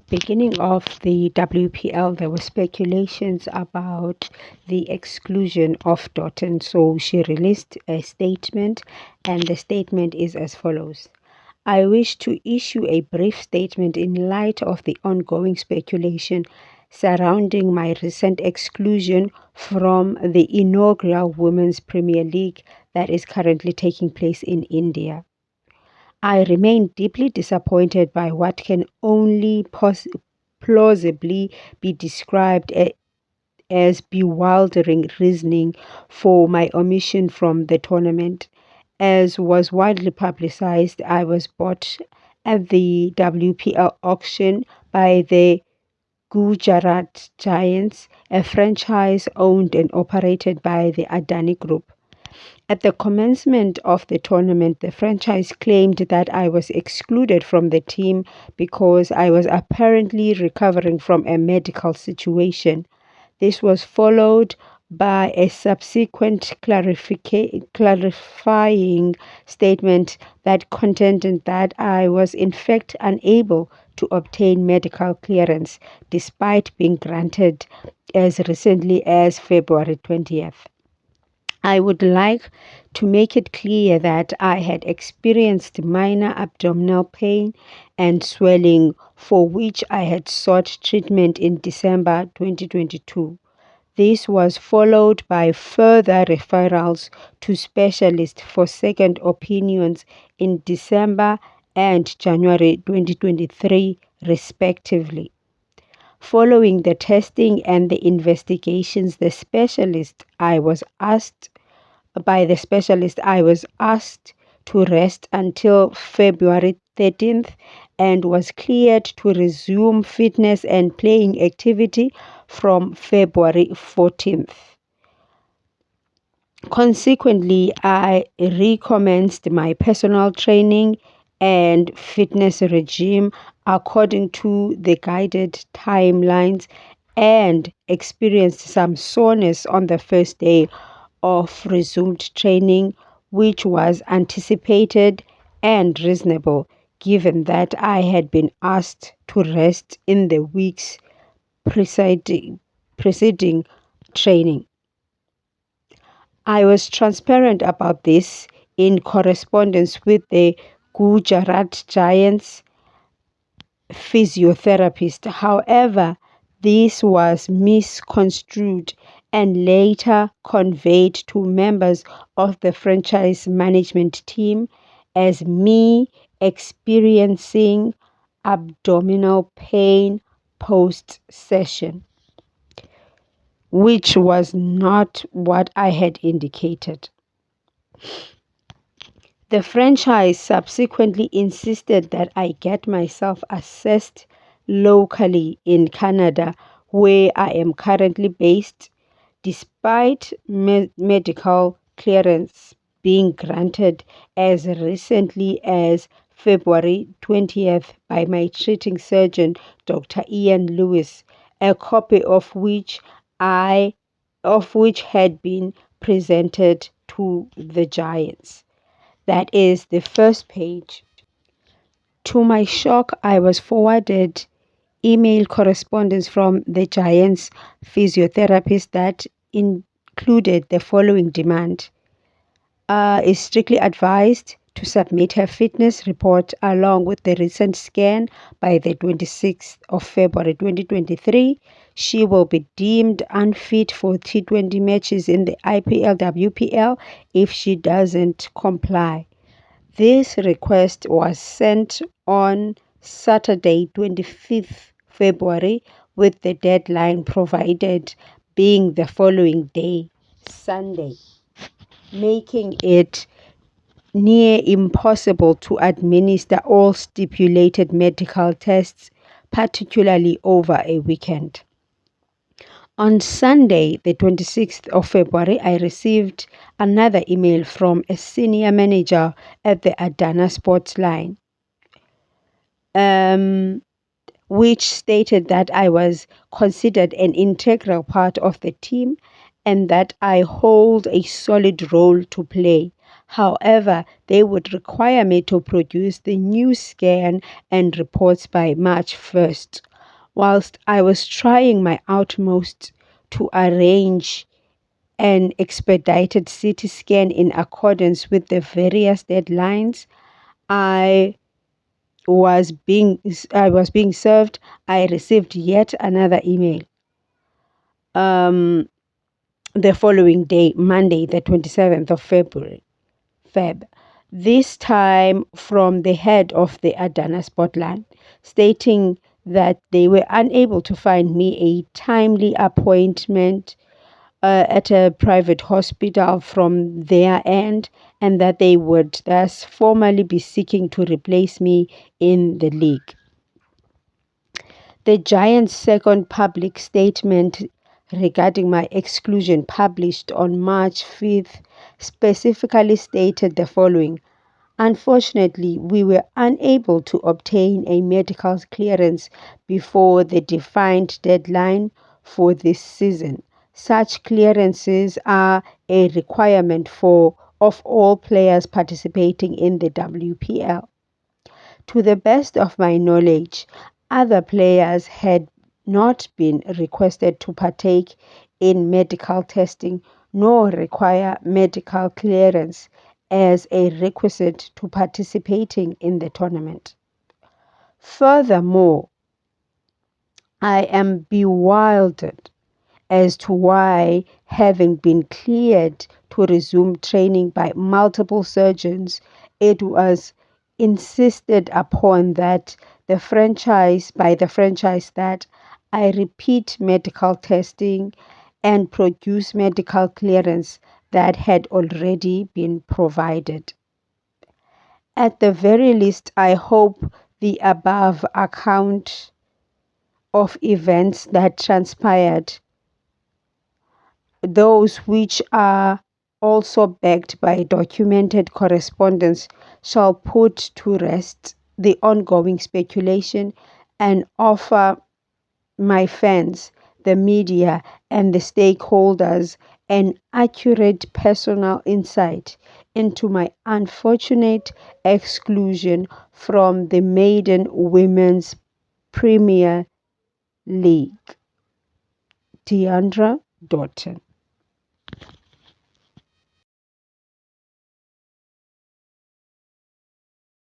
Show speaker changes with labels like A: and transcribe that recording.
A: beginning of the WPL, there were speculations about the exclusion of Dottin. So she released a statement, and the statement is as follows. I wish to issue a brief statement in light of the ongoing speculation surrounding my recent exclusion from the inaugural Women's Premier League that is currently taking place in India. I remain deeply disappointed by what can only plausibly be described as bewildering reasoning for my omission from the tournament. As was widely publicized, I was bought at the WPL auction by the Gujarat Giants, a franchise owned and operated by the Adani Group. At the commencement of the tournament, the franchise claimed that I was excluded from the team because I was apparently recovering from a medical situation. This was followed by a subsequent clarifying statement that contended that I was in fact unable to obtain medical clearance despite being granted as recently as February 20th. I would like to make it clear that I had experienced minor abdominal pain and swelling for which I had sought treatment in December 2022. This was followed by further referrals to specialists for second opinions in December and January 2023, respectively. Following the testing and the investigations, the specialist I was asked to rest until February 13th and was cleared to resume fitness and playing activity from February 14th. Consequently, I recommenced my personal training and fitness regime according to the guided timelines and experienced some soreness on the first day of resumed training, which was anticipated and reasonable given that I had been asked to rest in the weeks preceding training. I was transparent about this in correspondence with the Gujarat Giants physiotherapist. However, this was misconstrued and later conveyed to members of the franchise management team as me experiencing abdominal pain post-session, which was not what I had indicated. The franchise subsequently insisted that I get myself assessed locally in Canada, where I am currently based, despite medical clearance being granted as recently as February 20th by my treating surgeon, Dr. Ian Lewis, a copy of which had been presented to the Giants. That is the first page. To my shock, I was forwarded email correspondence from the Giants physiotherapist that included the following demand. Is strictly advised to submit her fitness report along with the recent scan by the 26th of February 2023. She will be deemed unfit for T20 matches in the IPL WPL if she doesn't comply. This request was sent on Saturday, 25th February, with the deadline provided being the following day, Sunday, making it near impossible to administer all stipulated medical tests, particularly over a weekend. On Sunday, the 26th of February, I received another email from a senior manager at the Adana Sports Line, which stated that I was considered an integral part of the team and that I hold a solid role to play. However, they would require me to produce the new scan and reports by March 1st. whilst I was trying my utmost to arrange an expedited CT scan in accordance with the various deadlines I I was being served, I received yet another email. Um, the following day, Monday, the 27th of Feb. This time from the head of the Adana Spotland, stating that they were unable to find me a timely appointment at a private hospital from their end, and that they would thus formally be seeking to replace me in the league. The Giants' second public statement regarding my exclusion, published on March 5th, specifically stated the following: "Unfortunately, we were unable to obtain a medical clearance before the defined deadline for this season. Such clearances are a requirement of all players participating in the WPL. To the best of my knowledge, other players had not been requested to partake in medical testing nor require medical clearance as a requisite to participating in the tournament. Furthermore, I am bewildered as to why, having been cleared to resume training by multiple surgeons, it was insisted upon by the franchise that I repeat medical testing and produce medical clearance that had already been provided. At the very least, I hope the above account of events that transpired, those which are also backed by documented correspondence, shall put to rest the ongoing speculation and offer my fans, the media, and the stakeholders an accurate personal insight into my unfortunate exclusion from the maiden Women's Premier League." Deandra Dottin.